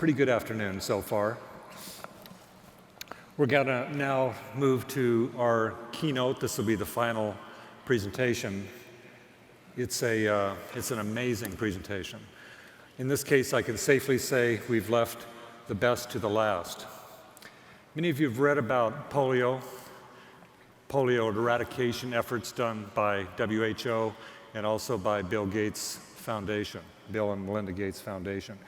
pretty good afternoon so far. We're going to now move to our keynote. This will be the final presentation. It's an amazing presentation. In this case, I can safely say we've left the best to the last. Many of you have read about polio eradication efforts done by WHO and also by Bill Gates Foundation, Bill and Melinda Gates Foundation.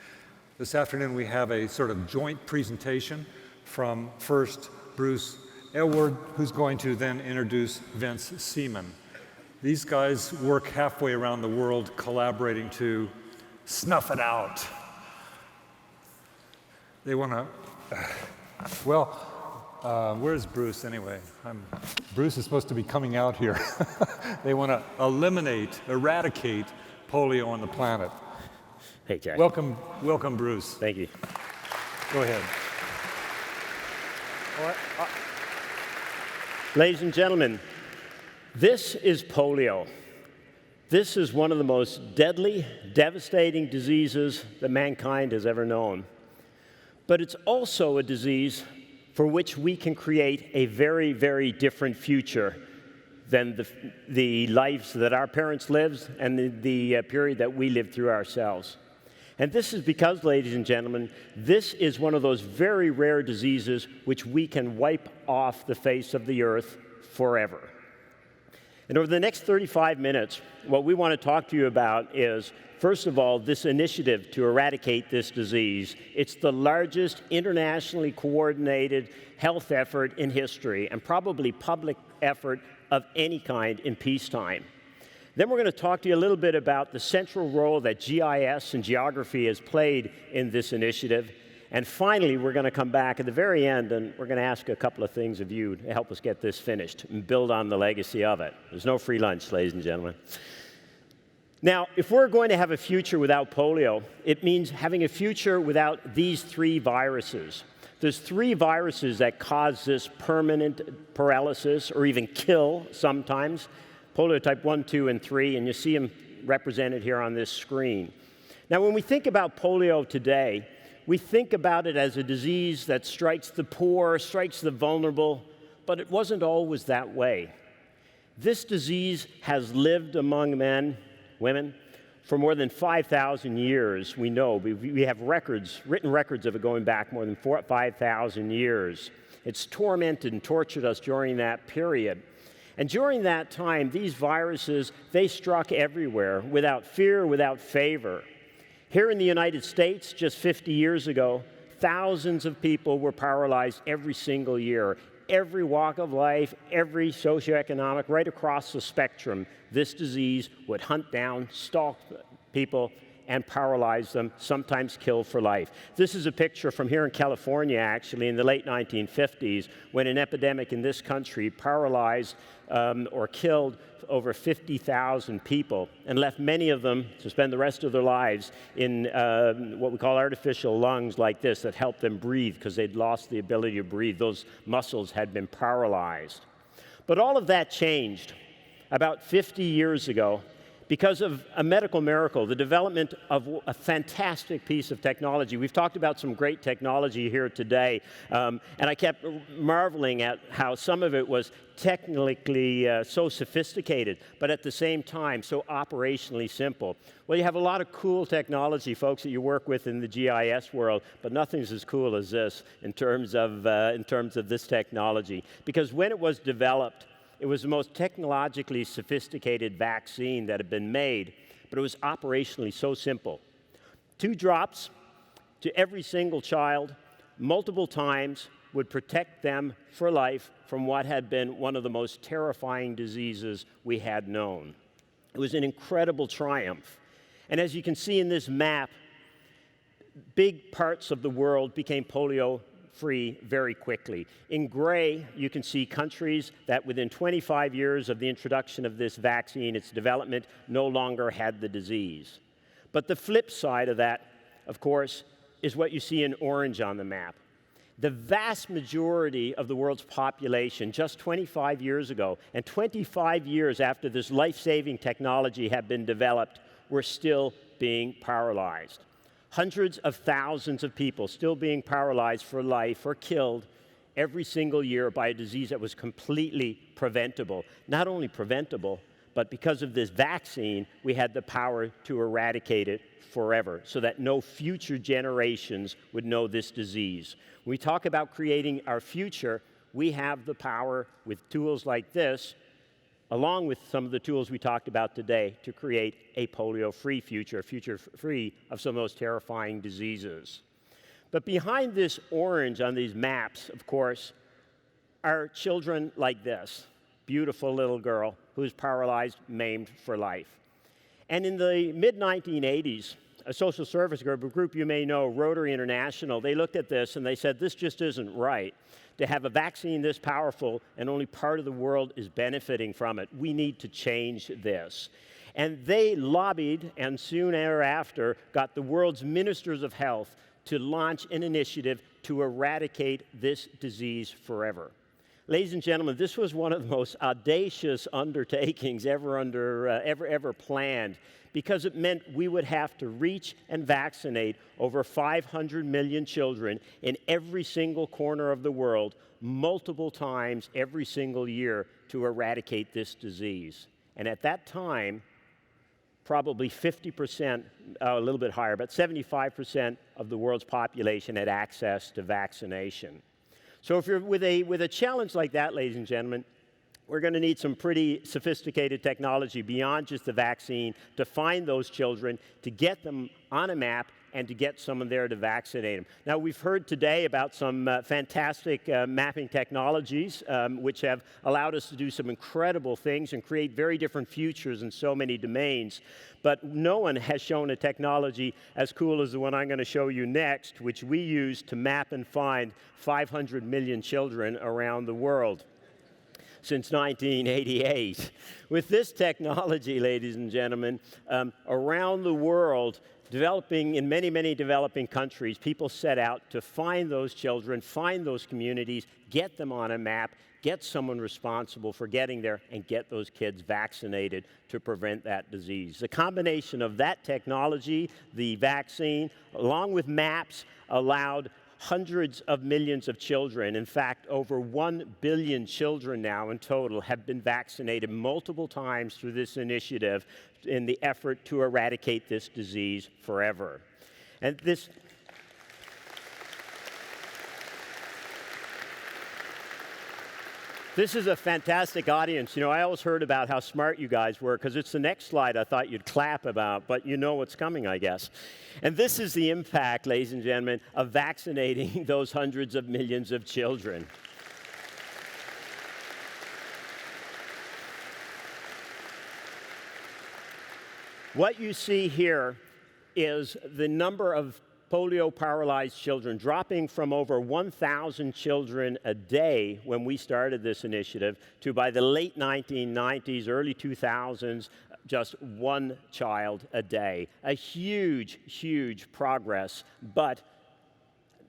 This afternoon we have a sort of joint presentation from first Bruce Aylward, who's going to then introduce Vince Seaman. These guys work halfway around the world collaborating to snuff it out. They want to, where's Bruce anyway? Bruce is supposed to be coming out here. They want to eradicate polio on the planet. Hey, Jack. Welcome, Bruce. Thank you. Go ahead. Ladies and gentlemen, this is polio. This is one of the most deadly, devastating diseases that mankind has ever known. But it's also a disease for which we can create a very, very different future than the lives that our parents lived and the period that we lived through ourselves. And this is because, ladies and gentlemen, this is one of those very rare diseases which we can wipe off the face of the earth forever. And over the next 35 minutes, what we want to talk to you about is, first of all, this initiative to eradicate this disease. It's the largest internationally coordinated health effort in history, and probably public effort of any kind in peacetime. Then we're going to talk to you a little bit about the central role that GIS and geography has played in this initiative. And finally, we're going to come back at the very end, and we're going to ask a couple of things of you to help us get this finished and build on the legacy of it. There's no free lunch, ladies and gentlemen. Now, if we're going to have a future without polio, it means having a future without these three viruses. There's three viruses that cause this permanent paralysis or even kill sometimes. Polio type 1, 2, and 3, and you see them represented here on this screen. Now, when we think about polio today, we think about it as a disease that strikes the poor, strikes the vulnerable, but it wasn't always that way. This disease has lived among men, women, for more than 5,000 years, we know. We have records, written records of it going back more than 5,000 years. It's tormented and tortured us during that period. And during that time, these viruses, they struck everywhere, without fear, without favor. Here in the United States, just 50 years ago, thousands of people were paralyzed every single year. Every walk of life, every socioeconomic, right across the spectrum, this disease would hunt down, stalk people, and paralyze them, sometimes kill for life. This is a picture from here in California, actually, in the late 1950s, when an epidemic in this country paralyzed or killed over 50,000 people and left many of them to spend the rest of their lives in what we call artificial lungs like this that helped them breathe because they'd lost the ability to breathe. Those muscles had been paralyzed. But all of that changed about 50 years ago because of a medical miracle, the development of a fantastic piece of technology. We've talked about some great technology here today, and I kept marveling at how some of it was technically so sophisticated, but at the same time so operationally simple. Well, you have a lot of cool technology, folks, that you work with in the GIS world, but nothing's as cool as this in terms of this technology. Because when it was developed, it was the most technologically sophisticated vaccine that had been made, but it was operationally so simple. 2 drops to every single child, multiple times, would protect them for life from what had been one of the most terrifying diseases we had known. It was an incredible triumph. And as you can see in this map, big parts of the world became polio-free very quickly. In gray, you can see countries that within 25 years of the introduction of this vaccine, its development, no longer had the disease. But the flip side of that, of course, is what you see in orange on the map. The vast majority of the world's population just 25 years ago, and 25 years after this life-saving technology had been developed, were still being paralyzed. Hundreds of thousands of people still being paralyzed for life or killed every single year by a disease that was completely preventable. Not only preventable, but because of this vaccine, we had the power to eradicate it forever so that no future generations would know this disease. When we talk about creating our future, we have the power with tools like this, along with some of the tools we talked about today, to create a polio-free future, a future free of some of those terrifying diseases. But behind this orange on these maps, of course, are children like this. Beautiful little girl who's paralyzed, maimed for life. And in the mid-1980s, a social service group, a group you may know, Rotary International, they looked at this and they said, this just isn't right. To have a vaccine this powerful and only part of the world is benefiting from it. We need to change this. And they lobbied and soon thereafter got the world's ministers of health to launch an initiative to eradicate this disease forever. Ladies and gentlemen, this was one of the most audacious undertakings ever planned, because it meant we would have to reach and vaccinate over 500 million children in every single corner of the world, multiple times every single year, to eradicate this disease. And at that time, probably 50%, a little bit higher, but 75% of the world's population had access to vaccination. So if you're with a challenge like that, ladies and gentlemen, we're going to need some pretty sophisticated technology beyond just the vaccine to find those children, to get them on a map, and to get someone there to vaccinate them. Now, we've heard today about some fantastic mapping technologies which have allowed us to do some incredible things and create very different futures in so many domains. But no one has shown a technology as cool as the one I'm going to show you next, which we use to map and find 500 million children around the world since 1988. With this technology, ladies and gentlemen, around the world, developing in many, many developing countries, people set out to find those children, find those communities, get them on a map, get someone responsible for getting there, and get those kids vaccinated to prevent that disease. The combination of that technology, the vaccine, along with maps, allowed hundreds of millions of children, in fact, over 1 billion children now in total, have been vaccinated multiple times through this initiative in the effort to eradicate this disease forever. And this is a fantastic audience. You know, I always heard about how smart you guys were, because it's the next slide I thought you'd clap about, but you know what's coming, I guess. And this is the impact, ladies and gentlemen, of vaccinating those hundreds of millions of children. What you see here is the number of polio-paralyzed children dropping from over 1,000 children a day when we started this initiative to, by the late 1990s, early 2000s, just 1 child a day. A huge, huge progress, but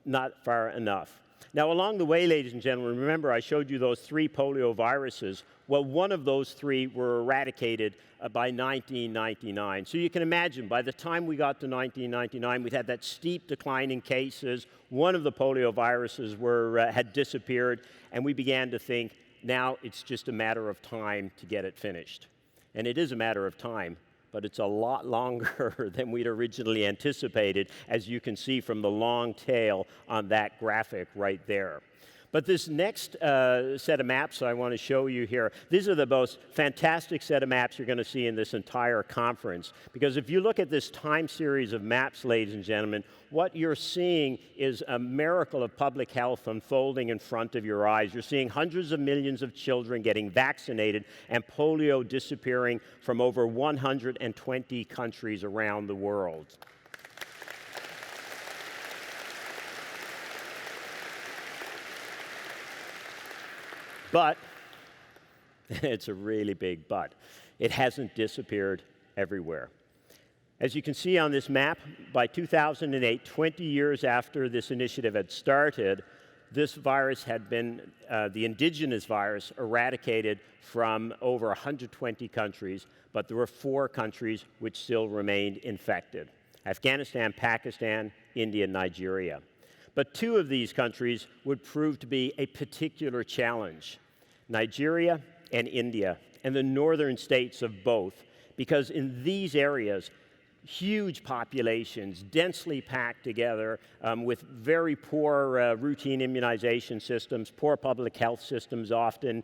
not far enough. Now, along the way, ladies and gentlemen, remember I showed you those 3 polio viruses. Well, one of those 3 were eradicated by 1999. So you can imagine, by the time we got to 1999, we'd had that steep decline in cases. One of the polio viruses had disappeared, and we began to think, now it's just a matter of time to get it finished. And it is a matter of time, but it's a lot longer than we'd originally anticipated, as you can see from the long tail on that graphic right there. But this next set of maps I want to show you here, these are the most fantastic set of maps you're going to see in this entire conference. Because if you look at this time series of maps, ladies and gentlemen, what you're seeing is a miracle of public health unfolding in front of your eyes. You're seeing hundreds of millions of children getting vaccinated and polio disappearing from over 120 countries around the world. But, it's a really big but, it hasn't disappeared everywhere. As you can see on this map, by 2008, 20 years after this initiative had started, this virus had been, the indigenous virus, eradicated from over 120 countries, but there were 4 countries which still remained infected. Afghanistan, Pakistan, India, and Nigeria. But two of these countries would prove to be a particular challenge: Nigeria and India, and the northern states of both, because in these areas, huge populations, densely packed together, with very poor routine immunization systems, poor public health systems often,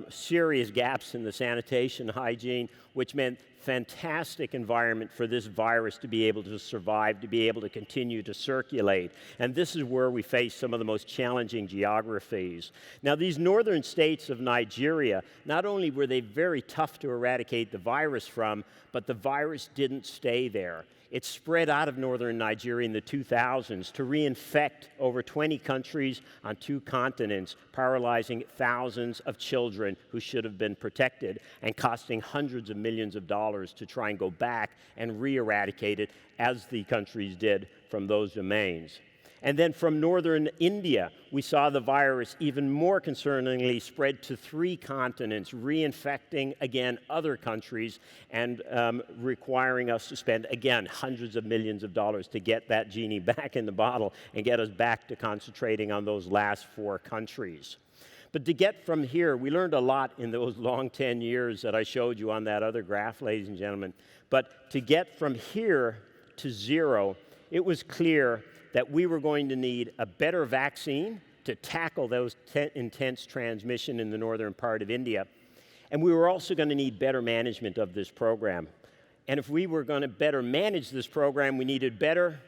serious gaps in the sanitation hygiene, which meant fantastic environment for this virus to be able to survive, to be able to continue to circulate. And this is where we face some of the most challenging geographies. Now, these northern states of Nigeria, not only were they very tough to eradicate the virus from, but the virus didn't stay there. It spread out of northern Nigeria in the 2000s to reinfect over 20 countries on 2 continents, paralyzing thousands of children who should have been protected and costing hundreds of millions of dollars to try and go back and re-eradicate it, as the countries did from those domains. And then from northern India, we saw the virus even more concerningly spread to 3 continents, reinfecting, again, other countries and requiring us to spend, again, hundreds of millions of dollars to get that genie back in the bottle and get us back to concentrating on those last 4 countries. But to get from here, we learned a lot in those long 10 years that I showed you on that other graph, ladies and gentlemen. But to get from here to 0, it was clear that we were going to need a better vaccine to tackle those intense transmission in the northern part of India. And we were also going to need better management of this program. And if we were going to better manage this program, we needed better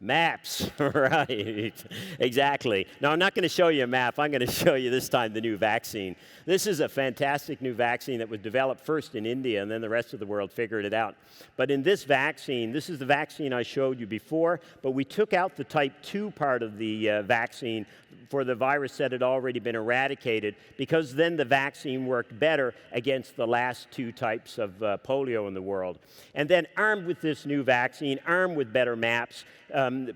maps. Right, exactly. Now, I'm not going to show you a map. I'm going to show you this time the new vaccine. This is a fantastic new vaccine that was developed first in India, and then the rest of the world figured it out. But in this vaccine, this is the vaccine I showed you before, but we took out the type 2 part of the vaccine for the virus that had already been eradicated, because then the vaccine worked better against the last 2 types of polio in the world. And then armed with this new vaccine, armed with better maps,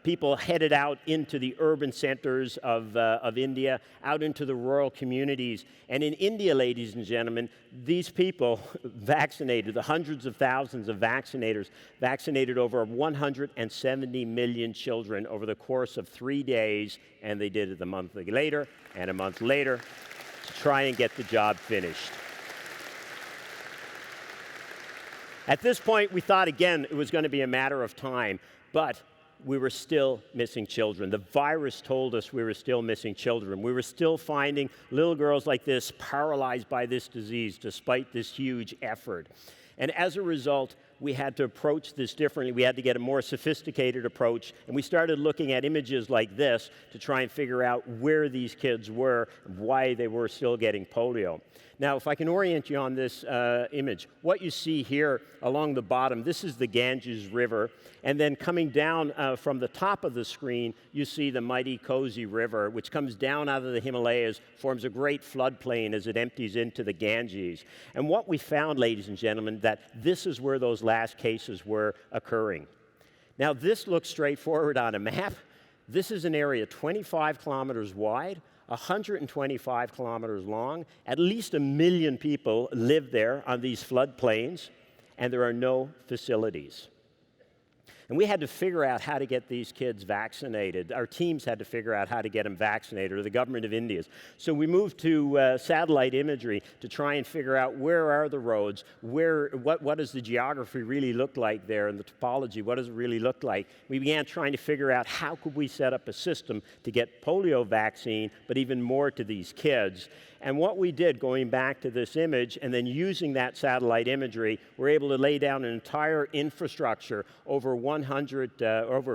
people headed out into the urban centers of India, out into the rural communities. And in India, ladies and gentlemen, these people vaccinated, the hundreds of thousands of vaccinators, vaccinated over 170 million children over the course of 3 days, and they did it a month later and a month later to try and get the job finished. At this point, we thought again it was going to be a matter of time, but we were still missing children. The virus told us we were still missing children. We were still finding little girls like this paralyzed by this disease despite this huge effort. And as a result, we had to approach this differently. We had to get a more sophisticated approach, and we started looking at images like this to try and figure out where these kids were, why they were still getting polio. Now, if I can orient you on this image, what you see here along the bottom, this is the Ganges River, and then coming down from the top of the screen, you see the mighty Kosi River, which comes down out of the Himalayas, forms a great floodplain as it empties into the Ganges. And what we found, ladies and gentlemen, that this is where those last cases were occurring. Now, this looks straightforward on a map. This is an area 25 kilometers wide, 125 kilometers long. At least 1 million people live there on these floodplains, and there are no facilities. And we had to figure out how to get these kids vaccinated. Our teams had to figure out how to get them vaccinated, or the government of India's. So we moved to satellite imagery to try and figure out where are the roads, what does the geography really look like there, and the topology, what does it really look like? We began trying to figure out how could we set up a system to get polio vaccine, but even more to these kids. And what we did, going back to this image and then using that satellite imagery, we're able to lay down an entire infrastructure over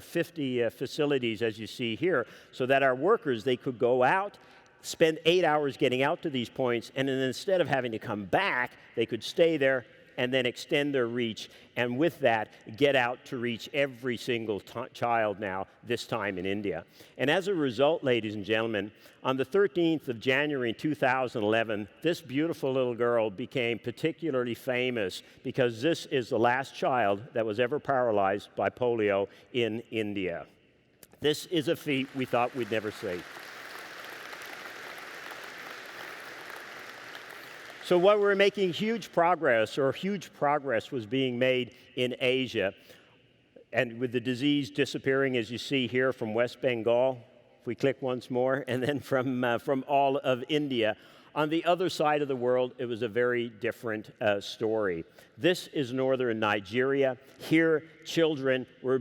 50 facilities, as you see here, so that our workers, they could go out, spend 8 hours getting out to these points, and then instead of having to come back, they could stay there and then extend their reach, and with that, get out to reach every single child now, this time in India. And as a result, ladies and gentlemen, on the 13th of January 2011, this beautiful little girl became particularly famous because this is the last child that was ever paralyzed by polio in India. This is a feat we thought we'd never see. So while we were making huge progress was being made in Asia, and with the disease disappearing, as you see here, from West Bengal, if we click once more, and then from all of India. On the other side of the world, it was a very different story. This is northern Nigeria. Here, children were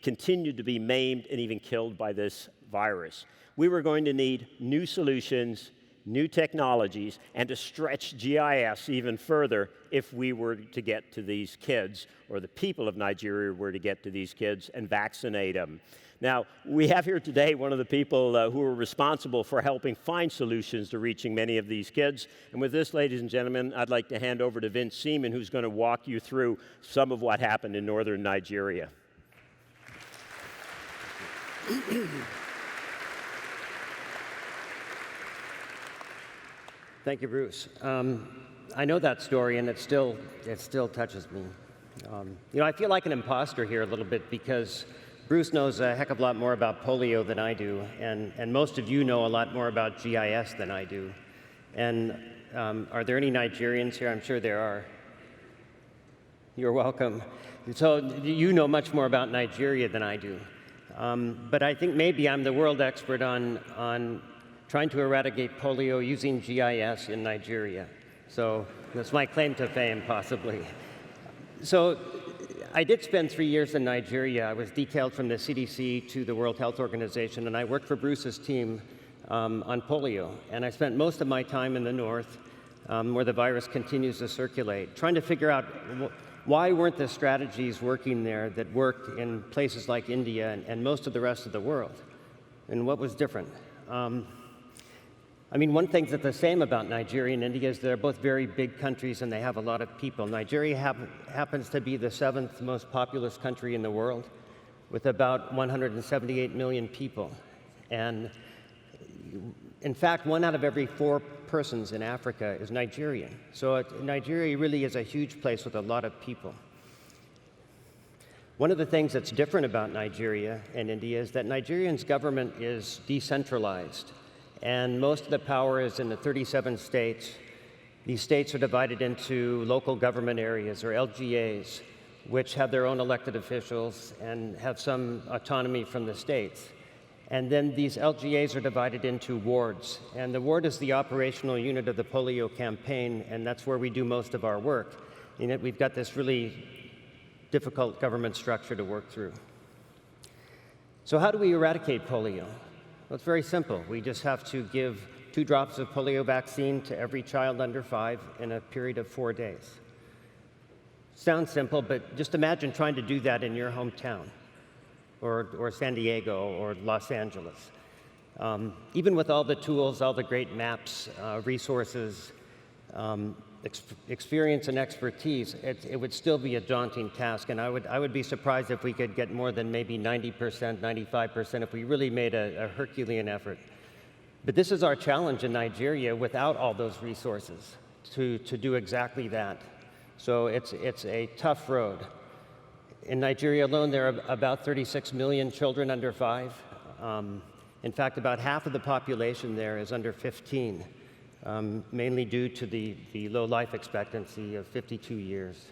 continued to be maimed and even killed by this virus. We were going to need new solutions, new technologies, and to stretch GIS even further if we were to get to these kids, or the people of Nigeria were to get to these kids and vaccinate them. Now, we have here today one of the people who are responsible for helping find solutions to reaching many of these kids. And with this, ladies and gentlemen, I'd like to hand over to Vince Seaman, who's going to walk you through some of what happened in northern Nigeria. Thank you, Bruce. I know that story, and it still touches me. I feel like an imposter here a little bit because Bruce knows a heck of a lot more about polio than I do, and most of you know a lot more about GIS than I do. And are there any Nigerians here? I'm sure there are. You're welcome. So you know much more about Nigeria than I do. But I think maybe I'm the world expert on trying to eradicate polio using GIS in Nigeria. So that's my claim to fame, possibly. So I did spend 3 years in Nigeria. I was detailed from the CDC to the World Health Organization, and I worked for Bruce's team on polio. And I spent most of my time in the north, where the virus continues to circulate, trying to figure out why weren't the strategies working there that worked in places like India and most of the rest of the world, and what was different. I mean, one thing that's the same about Nigeria and India is they're both very big countries and they have a lot of people. Nigeria happens to be the 7th most populous country in the world with about 178 million people. And in fact, 1 out of every 4 persons in Africa is Nigerian. So Nigeria really is a huge place with a lot of people. One of the things that's different about Nigeria and India is that Nigeria's government is decentralized. And most of the power is in the 37 states. These states are divided into local government areas, or LGAs, which have their own elected officials and have some autonomy from the states. And then these LGAs are divided into wards. And the ward is the operational unit of the polio campaign, and that's where we do most of our work. And yet we've got this really difficult government structure to work through. So how do we eradicate polio? Well, it's very simple. We just have to give 2 drops of polio vaccine to every child under 5 in a period of 4 days. Sounds simple, but just imagine trying to do that in your hometown, or San Diego, or Los Angeles. Even with all the tools, all the great maps, resources, experience and expertise, it would still be a daunting task, and I would be surprised if we could get more than maybe 90%, 95% if we really made a Herculean effort. But this is our challenge in Nigeria without all those resources to do exactly that. So it's a tough road. In Nigeria alone, there are about 36 million children under 5. In fact, about half of the population there is under 15. Mainly due to the low life expectancy of 52 years.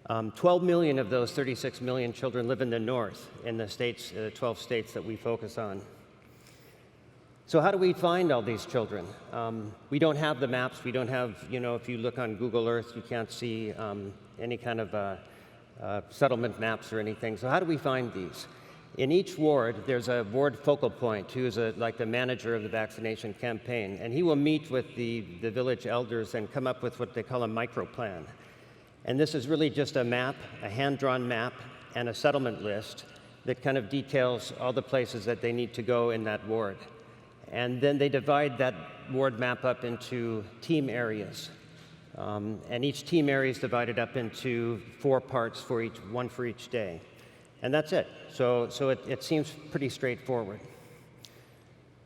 12 million of those 36 million children live in the north, in the states, 12 states that we focus on. So how do we find all these children? We don't have the maps. We don't have, if you look on Google Earth, you can't see any kind of settlement maps or anything. So how do we find these? In each ward, there's a ward focal point who is like the manager of the vaccination campaign, and he will meet with the village elders and come up with what they call a microplan. And this is really just a map, a hand-drawn map, and a settlement list that kind of details all the places that they need to go in that ward. And then they divide that ward map up into team areas. And each team area is divided up into 4 parts, one for each day. And that's it. So it seems pretty straightforward.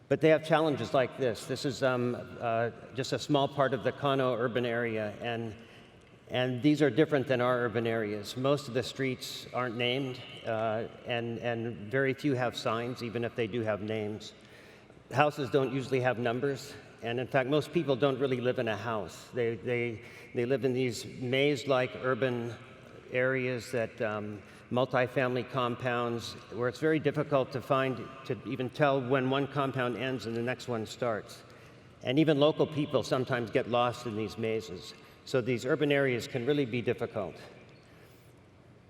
But they have challenges like this. This is just a small part of the Kano urban area, and these are different than our urban areas. Most of the streets aren't named, and very few have signs, even if they do have names. Houses don't usually have numbers, and in fact, most people don't really live in a house. They live in these maze-like urban areas that multifamily compounds, where it's very difficult to even tell when one compound ends and the next one starts. And even local people sometimes get lost in these mazes. So these urban areas can really be difficult.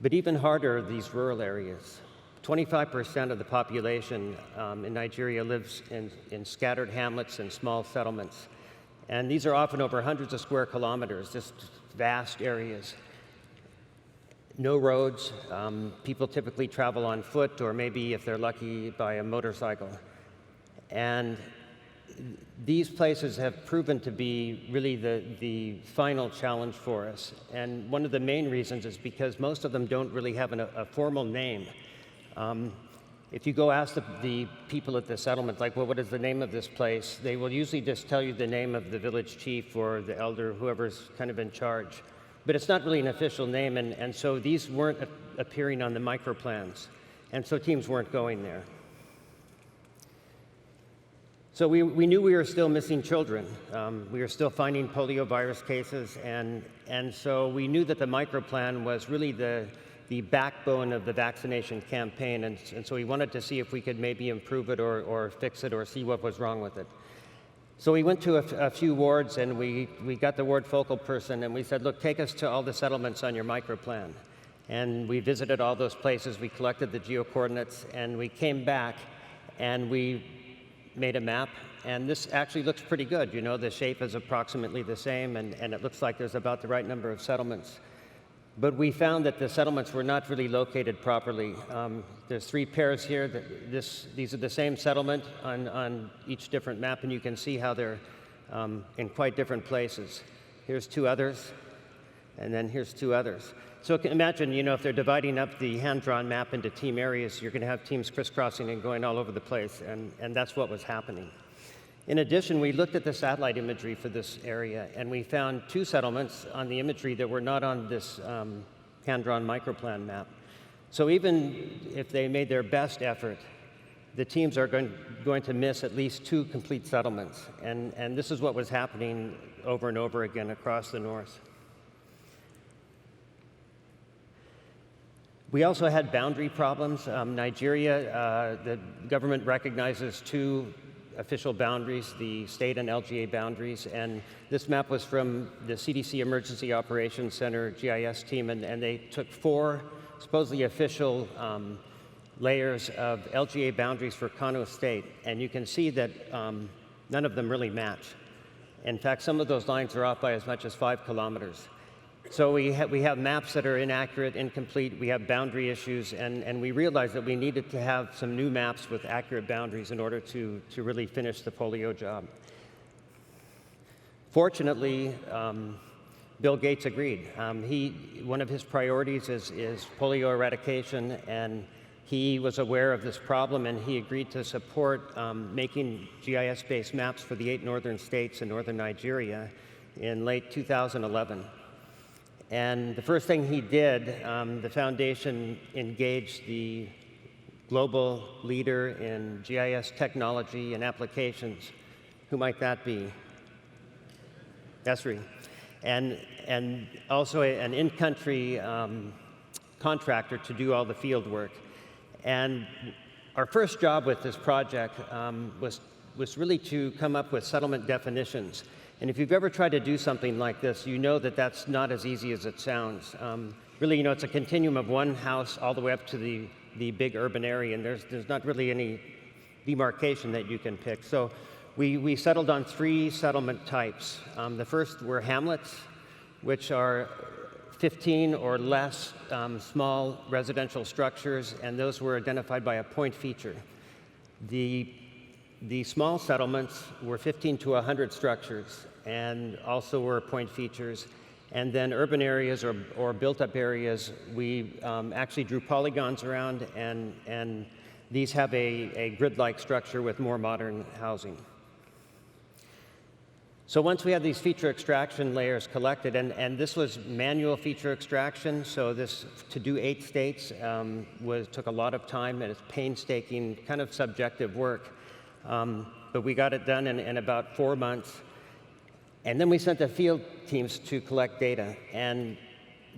But even harder are these rural areas. 25% of the population in Nigeria lives in scattered hamlets and small settlements. And these are often over hundreds of square kilometers, just vast areas. No roads. People typically travel on foot, or maybe, if they're lucky, by a motorcycle. And these places have proven to be really the final challenge for us. And one of the main reasons is because most of them don't really have a formal name. If you go ask the people at the settlement, like, well, what is the name of this place? They will usually just tell you the name of the village chief or the elder, whoever's kind of in charge. But it's not really an official name, and so these weren't appearing on the microplans. And so teams weren't going there. So we knew we were still missing children. We were still finding polio virus cases, and so we knew that the microplan was really the backbone of the vaccination campaign, and so we wanted to see if we could maybe improve it or fix it or see what was wrong with it. So we went to a few wards, and we got the ward focal person, and we said, look, take us to all the settlements on your microplan. And we visited all those places, we collected the geocoordinates, and we came back, and we made a map, and this actually looks pretty good. You know, the shape is approximately the same, and it looks like there's about the right number of settlements. But we found that the settlements were not really located properly. There's 3 pairs here. These are the same settlement on each different map, and you can see how they're in quite different places. Here's 2 others, and then here's 2 others. So imagine, you know, if they're dividing up the hand-drawn map into team areas, you're going to have teams crisscrossing and going all over the place, and that's what was happening. In addition, we looked at the satellite imagery for this area, and we found 2 settlements on the imagery that were not on this hand-drawn microplan map. So even if they made their best effort, the teams are going to miss at least 2 complete settlements, and this is what was happening over and over again across the north. We also had boundary problems. Nigeria, the government recognizes 2 official boundaries, the state and LGA boundaries, and this map was from the CDC Emergency Operations Center GIS team, and they took 4 supposedly official layers of LGA boundaries for Kano State, and you can see that none of them really match. In fact, some of those lines are off by as much as 5 kilometers. So we have maps that are inaccurate, incomplete, we have boundary issues, and we realized that we needed to have some new maps with accurate boundaries in order to really finish the polio job. Fortunately, Bill Gates agreed. One of his priorities is polio eradication, and he was aware of this problem, and he agreed to support making GIS-based maps for the 8 northern states in northern Nigeria in late 2011. And the first thing he did, the foundation engaged the global leader in GIS technology and applications. Who might that be? Esri. And also an in-country contractor to do all the field work. And our first job with this project was really to come up with settlement definitions. And if you've ever tried to do something like this, you know that that's not as easy as it sounds. Really, you know, it's a continuum of one house all the way up to the big urban area, and there's not really any demarcation that you can pick. So we settled on 3 settlement types. The first were hamlets, which are 15 or less small residential structures, and those were identified by a point feature. The small settlements were 15 to 100 structures and also were point features. And then urban areas or built-up areas, we actually drew polygons around, and these have a grid-like structure with more modern housing. So once we had these feature extraction layers collected, and this was manual feature extraction, so this, to do 8 states, took a lot of time, and it's painstaking, kind of subjective work. But we got it done in about 4 months. And then we sent the field teams to collect data. And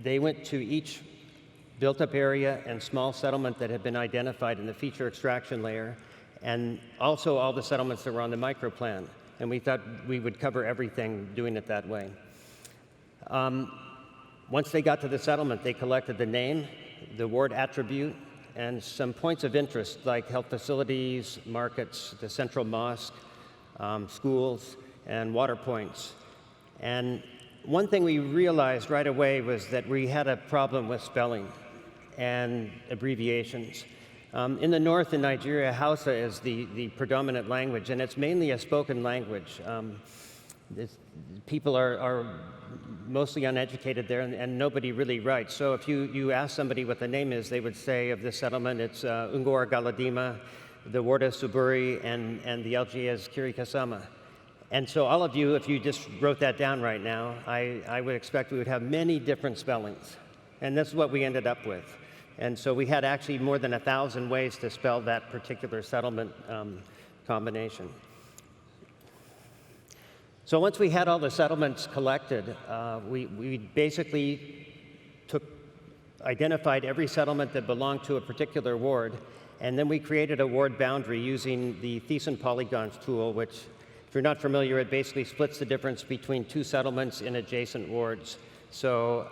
they went to each built-up area and small settlement that had been identified in the feature extraction layer, and also all the settlements that were on the microplan. And we thought we would cover everything doing it that way. Once they got to the settlement, they collected the name, the ward attribute, and some points of interest like health facilities, markets, the central mosque, schools, and water points. And one thing we realized right away was that we had a problem with spelling and abbreviations. In the north in Nigeria, Hausa is the predominant language, and it's mainly a spoken language. People are mostly uneducated there, and nobody really writes. So if you ask somebody what the name is, they would say of the settlement, it's Ungor Galadima, the ward is Suburi, and the LGA is Kirikasama. And so all of you, if you just wrote that down right now, I would expect we would have many different spellings. And this is what we ended up with. And so we had actually more than 1,000 ways to spell that particular settlement combination. So once we had all the settlements collected, we basically identified every settlement that belonged to a particular ward, and then we created a ward boundary using the Thiessen polygons tool, which, if you're not familiar, it basically splits the difference between two settlements in adjacent wards. So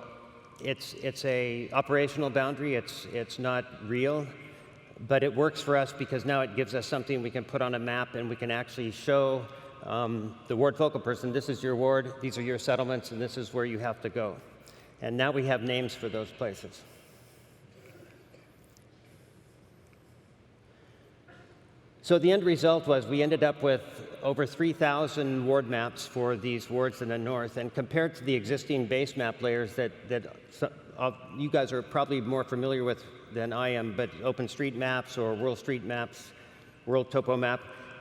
it's a operational boundary. It's not real, but it works for us because now it gives us something we can put on a map, and we can actually show the ward focal person, this is your ward, these are your settlements, and this is where you have to go. And now we have names for those places. So the end result was we ended up with over 3,000 ward maps for these wards in the north, and compared to the existing base map layers that you guys are probably more familiar with than I am, but OpenStreetMaps or WorldStreetMaps, World Topo Map,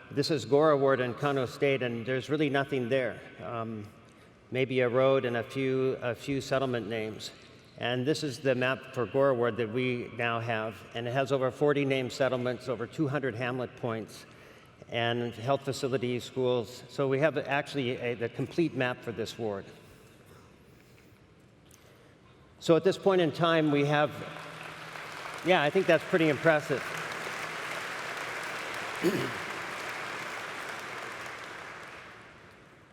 this is Gora Ward in Kano State, and there's really nothing there. Maybe a road and a few settlement names. And this is the map for Gora Ward that we now have, and it has over 40 named settlements, over 200 hamlet points, and health facilities, schools. So we have actually the complete map for this ward. So at this point in time, we have, yeah, I think that's pretty impressive.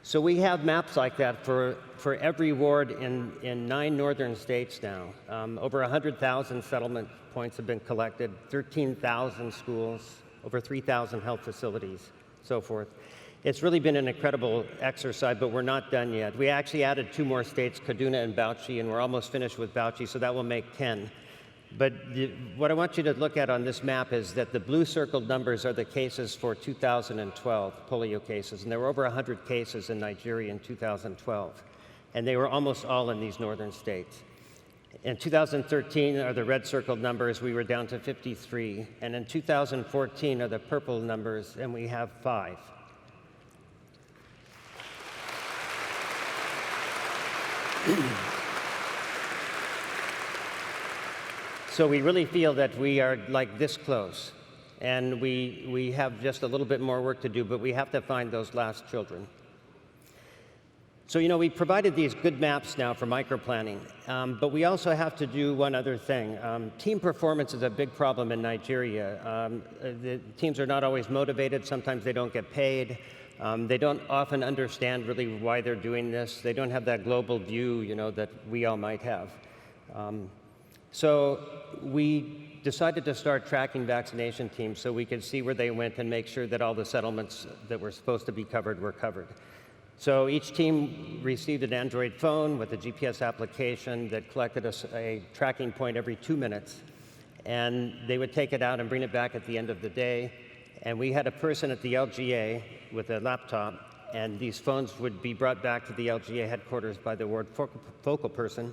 So we have maps like that for every ward in 9 northern states now. Over 100,000 settlement points have been collected, 13,000 schools, over 3,000 health facilities, so forth. It's really been an incredible exercise, but we're not done yet. We actually added 2 more states, Kaduna and Bauchi, and we're almost finished with Bauchi, so that will make 10. But what I want you to look at on this map is that the blue circled numbers are the cases for 2012, polio cases, and there were over 100 cases in Nigeria in 2012, and they were almost all in these northern states. In 2013 are the red circled numbers, we were down to 53, and in 2014 are the purple numbers, and we have 5. So we really feel that we are like this close, and we have just a little bit more work to do, but we have to find those last children. So, you know, we provided these good maps now for microplanning, but we also have to do one other thing. Team performance is a big problem in Nigeria. The teams are not always motivated. Sometimes they don't get paid. They don't often understand really why they're doing this. They don't have that global view, you know, that we all might have. So we decided to start tracking vaccination teams so we could see where they went and make sure that all the settlements that were supposed to be covered were covered. So each team received an Android phone with a GPS application that collected a tracking point every 2 minutes, and they would take it out and bring it back at the end of the day. And we had a person at the LGA with a laptop, and these phones would be brought back to the LGA headquarters by the ward focal person,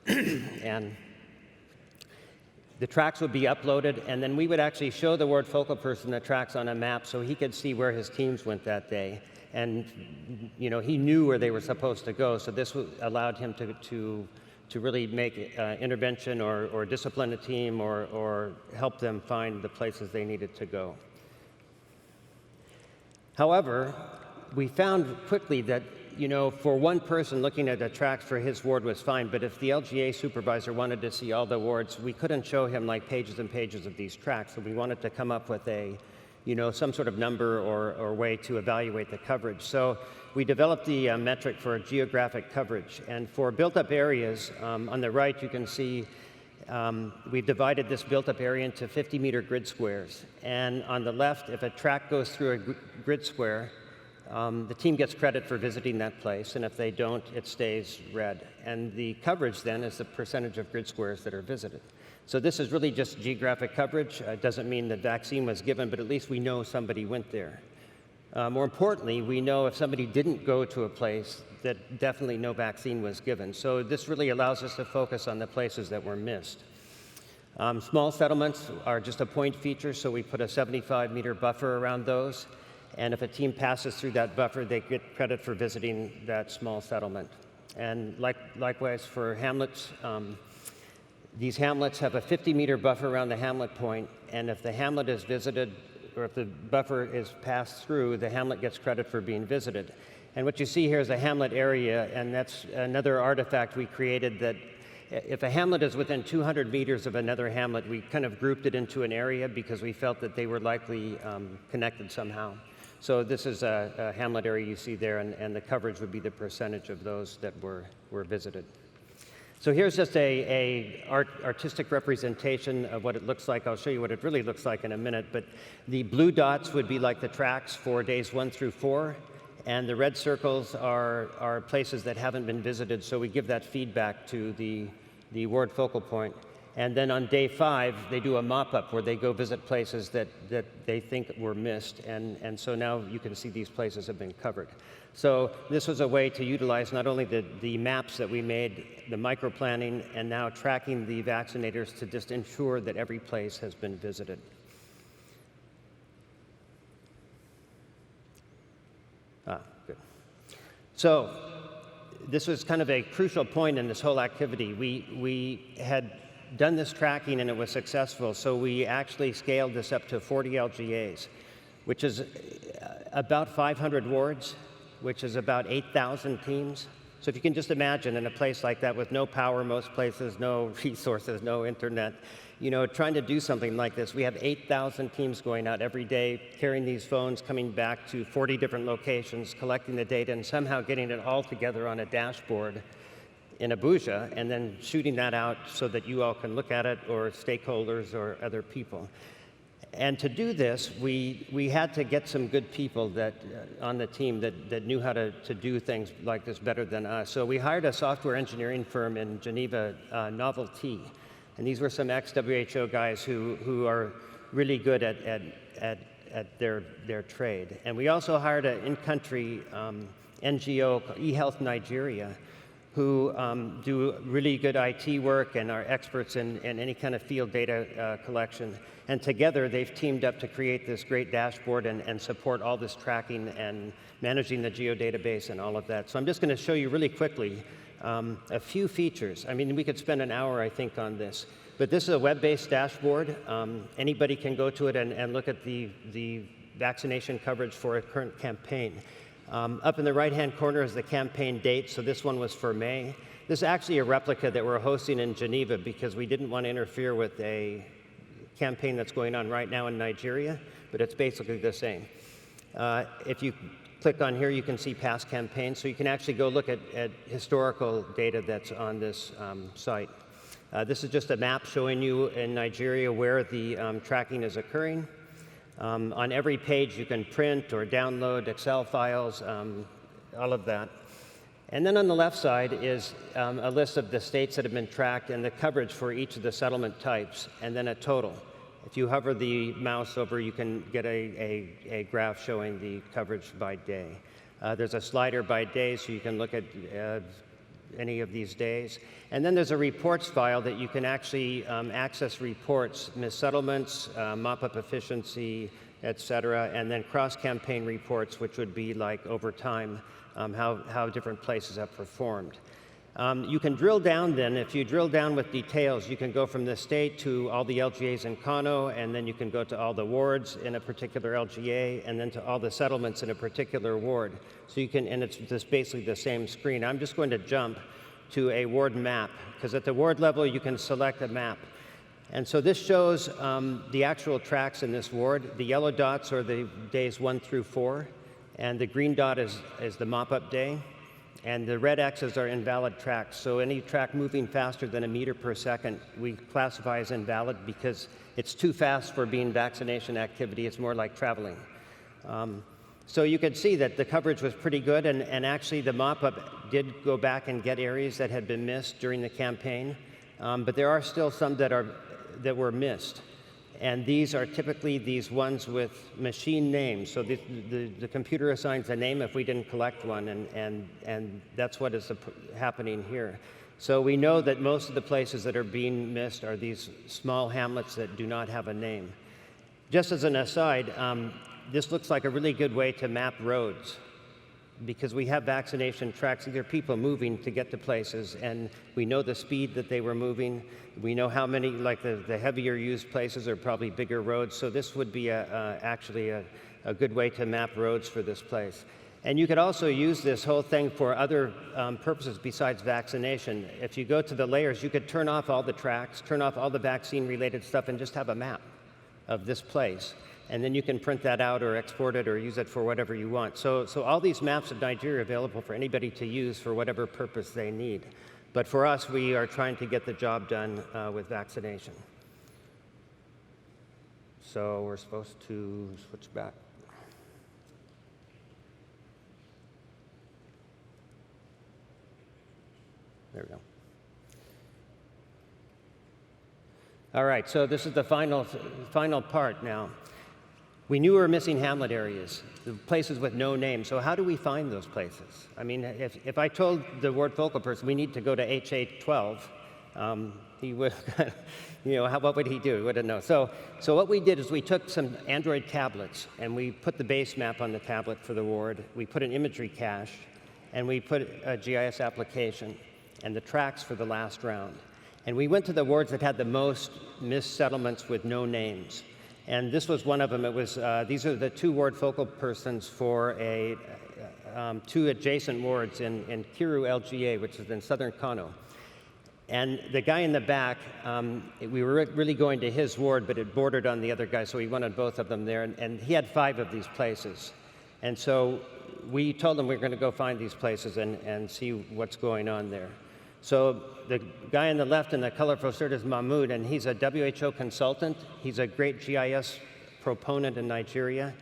and the tracks would be uploaded, and then we would actually show the ward focal person the tracks on a map so he could see where his teams went that day. And, you know, he knew where they were supposed to go, so this allowed him to really make intervention or discipline a team or help them find the places they needed to go. However, we found quickly that you know, for one person looking at the tracks for his ward was fine, but if the LGA supervisor wanted to see all the wards, we couldn't show him like pages and pages of these tracks. So we wanted to come up with a, you know, some sort of number or way to evaluate the coverage. So we developed the metric for geographic coverage. And for built-up areas, on the right you can see we've divided this built-up area into 50-meter grid squares. And on the left, if a track goes through a grid square, the team gets credit for visiting that place, and if they don't, it stays red. And the coverage then is the percentage of grid squares that are visited. So this is really just geographic coverage. It doesn't mean the vaccine was given, but at least we know somebody went there. More importantly, we know if somebody didn't go to a place that definitely no vaccine was given. So this really allows us to focus on the places that were missed. Small settlements are just a point feature, so we put a 75-meter buffer around those. And if a team passes through that buffer, they get credit for visiting that small settlement. And likewise for hamlets, these hamlets have a 50-meter buffer around the hamlet point, and if the hamlet is visited, or if the buffer is passed through, the hamlet gets credit for being visited. And what you see here is a hamlet area, and that's another artifact we created that if a hamlet is within 200 meters of another hamlet, we kind of grouped it into an area because we felt that they were likely connected somehow. So this is a hamlet area you see there, and the coverage would be the percentage of those that were visited. So here's just a artistic representation of what it looks like. I'll show you what it really looks like in a minute, but the blue dots would be like the tracks for days 1 through 4, and the red circles are places that haven't been visited, so we give that feedback to the ward focal point. And then on day 5, they do a mop-up where they go visit places that they think were missed. And so now you can see these places have been covered. So this was a way to utilize not only the maps that we made, the microplanning, and now tracking the vaccinators to just ensure that every place has been visited. Good. So this was kind of a crucial point in this whole activity. We had done this tracking and it was successful, so we actually scaled this up to 40 LGAs, which is about 500 wards, which is about 8,000 teams. So if you can just imagine in a place like that with no power most places, no resources, no internet, you know, trying to do something like this. We have 8,000 teams going out every day, carrying these phones, coming back to 40 different locations, collecting the data, and somehow getting it all together on a dashboard in Abuja, and then shooting that out so that you all can look at it, or stakeholders or other people. And to do this, we had to get some good people that on the team that knew how to do things like this better than us. So we hired a software engineering firm in Geneva, Novelty, and these were some ex-WHO guys who are really good at their trade. And we also hired an in-country NGO, eHealth Nigeria, who do really good IT work and are experts in any kind of field data collection. And together, they've teamed up to create this great dashboard and support all this tracking and managing the geodatabase and all of that. So I'm just going to show you really quickly a few features. I mean, we could spend an hour, I think, on this. But this is a web-based dashboard. Anybody can go to it and look at the vaccination coverage for a current campaign. Up in the right-hand corner is the campaign date, so this one was for May. This is actually a replica that we're hosting in Geneva because we didn't want to interfere with a campaign that's going on right now in Nigeria, but it's basically the same. If you click on here, you can see past campaigns, so you can actually go look at historical data that's on this site. This is just a map showing you in Nigeria where the tracking is occurring. On every page, you can print or download Excel files, all of that. And then on the left side is a list of the states that have been tracked and the coverage for each of the settlement types, and then a total. If you hover the mouse over, you can get a graph showing the coverage by day. There's a slider by day, so you can look at any of these days. And then there's a reports file that you can actually access reports, missed settlements, mop-up efficiency, et cetera, and then cross-campaign reports, which would be like over time, how different places have performed. You can drill down then. If you drill down with details, you can go from the state to all the LGAs in Kano, and then you can go to all the wards in a particular LGA, and then to all the settlements in a particular ward. So you can, and it's just basically the same screen. I'm just going to jump to a ward map, because at the ward level, you can select a map. And so this shows the actual tracks in this ward. The yellow dots are the days 1 through 4, and the green dot is the mop-up day. And the red X's are invalid tracks. So any track moving faster than a meter per second, we classify as invalid because it's too fast for being vaccination activity. It's more like traveling. So you could see that the coverage was pretty good, and actually the mop-up did go back and get areas that had been missed during the campaign. But there are still some that were missed. And these are typically these ones with machine names. So the computer assigns a name if we didn't collect one, and that's what is happening here. So we know that most of the places that are being missed are these small hamlets that do not have a name. Just as an aside, this looks like a really good way to map roads, because we have vaccination tracks. These are people moving to get to places, and we know the speed that they were moving. We know how many, like the heavier used places are probably bigger roads, so this would be actually a good way to map roads for this place. And you could also use this whole thing for other purposes besides vaccination. If you go to the layers, you could turn off all the tracks, turn off all the vaccine-related stuff, and just have a map of this place. And then you can print that out or export it or use it for whatever you want. So all these maps of Nigeria are available for anybody to use for whatever purpose they need. But for us, we are trying to get the job done with vaccination. So we're supposed to switch back. There we go. All right, so this is the final part now. We knew we were missing hamlet areas, the places with no name. So how do we find those places? I mean, if I told the ward focal person we need to go to HA12, he would, what would he do? He wouldn't know. So what we did is we took some Android tablets and we put the base map on the tablet for the ward. We put an imagery cache, and we put a GIS application and the tracks for the last round. And we went to the wards that had the most missed settlements with no names. And this was one of them. It was, these are the 2 ward focal persons for 2 adjacent wards in Kiru LGA, which is in southern Kano. And the guy in the back, we were really going to his ward, but it bordered on the other guy, so we wanted both of them there. And he had 5 of these places. And so we told him we were going to go find these places and see what's going on there. So the guy on the left in the colorful shirt is Mahmoud, and he's a WHO consultant. He's a great GIS proponent in Nigeria.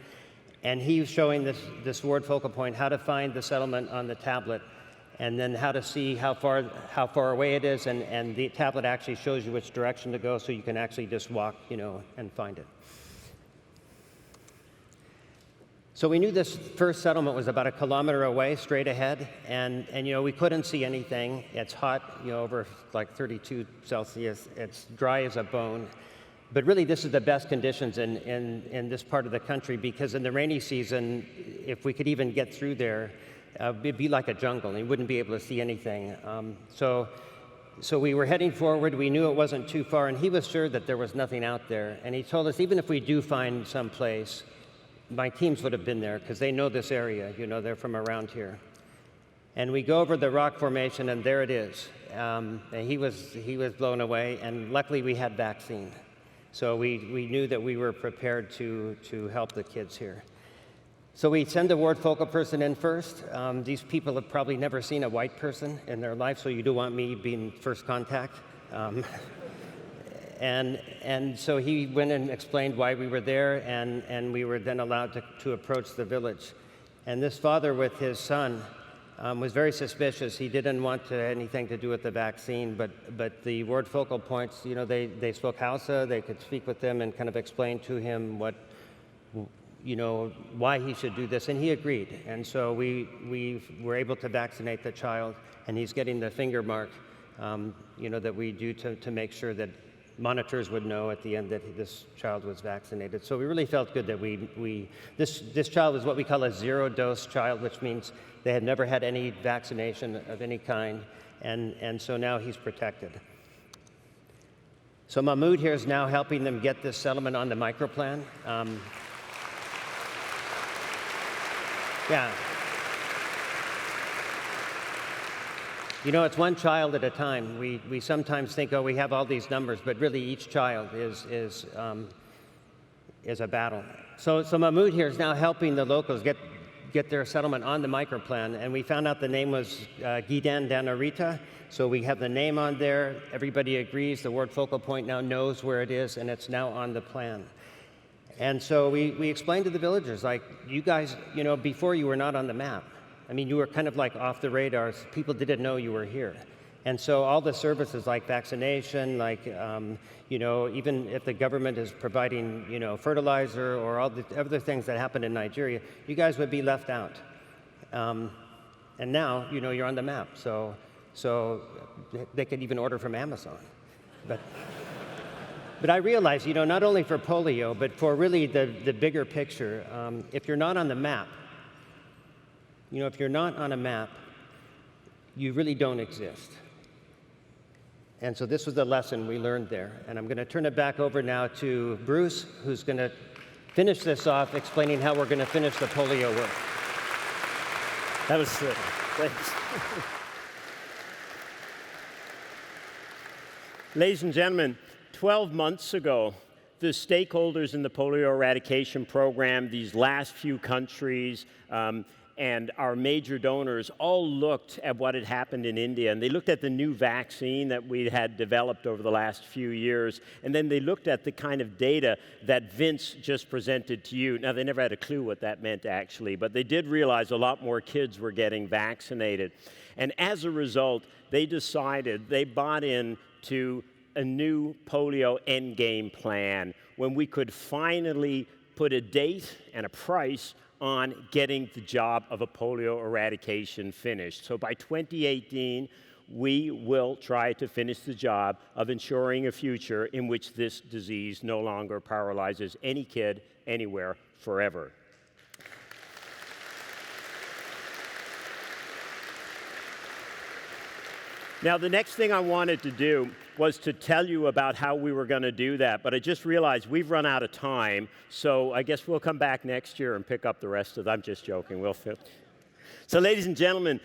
And he's showing this ward focal point, how to find the settlement on the tablet, and then how to see how far away it is. And the tablet actually shows you which direction to go, so you can actually just walk, and find it. So we knew this first settlement was about 1 kilometer away, straight ahead, and we couldn't see anything. It's hot, over like 32 Celsius. It's dry as a bone. But really, this is the best conditions in this part of the country, because in the rainy season, if we could even get through there, it'd be like a jungle, and you wouldn't be able to see anything. So we were heading forward. We knew it wasn't too far, and he was sure that there was nothing out there. And he told us, even if we do find some place, my teams would have been there because they know this area. They're from around here. And we go over the rock formation, and there it is. And he was blown away, and luckily we had vaccine. So we knew that we were prepared to help the kids here. So we send the ward focal person in first. These people have probably never seen a white person in their life, so you do want me being first contact. And so he went and explained why we were there, and we were then allowed to approach the village. And this father with his son was very suspicious. He didn't want anything to do with the vaccine, but the ward focal points, they spoke Hausa. They could speak with them and kind of explain to him why he should do this, and he agreed. And so we were able to vaccinate the child, and he's getting the finger mark, that we do to make sure that monitors would know at the end that this child was vaccinated. So we really felt good that this child is what we call a 0-dose child, which means they had never had any vaccination of any kind, and so now he's protected. So Mahmoud here is now helping them get this settlement on the Microplan. Yeah. You know, it's one child at a time. We sometimes think, oh, we have all these numbers, but really each child is a battle. So Mahmoud here is now helping the locals get their settlement on the Microplan, and we found out the name was Gidan Danarita. So we have the name on there. Everybody agrees. The ward focal point now knows where it is, and it's now on the plan. And so we explained to the villagers, like, you guys, you know, before you were not on the map. I mean, you were kind of like off the radar. People didn't know you were here. And so all the services like vaccination, like, you know, even if the government is providing, you know, fertilizer or all the other things that happen in Nigeria, you guys would be left out. And now, you know, you're on the map. So they could even order from Amazon. But I realize, you know, not only for polio, but for really the bigger picture, if you're not on the map, you know, if you're not on a map, you really don't exist. And so this was the lesson we learned there. And I'm going to turn it back over now to Bruce, who's going to finish this off, explaining how we're going to finish the polio work. That was good. Thanks. Ladies and gentlemen, 12 months ago, the stakeholders in the polio eradication program, these last few countries, and our major donors all looked at what had happened in India, and they looked at the new vaccine that we had developed over the last few years, and then they looked at the kind of data that Vince just presented to you. Now, they never had a clue what that meant, actually, but they did realize a lot more kids were getting vaccinated. And as a result, they decided, they bought in to a new polio end game plan when we could finally put a date and a price on getting the job of a polio eradication finished. So by 2018, we will try to finish the job of ensuring a future in which this disease no longer paralyzes any kid anywhere forever. Now, the next thing I wanted to do was to tell you about how we were going to do that, but I just realized we've run out of time, so I guess we'll come back next year and pick up the rest of it. I'm just joking. So, ladies and gentlemen,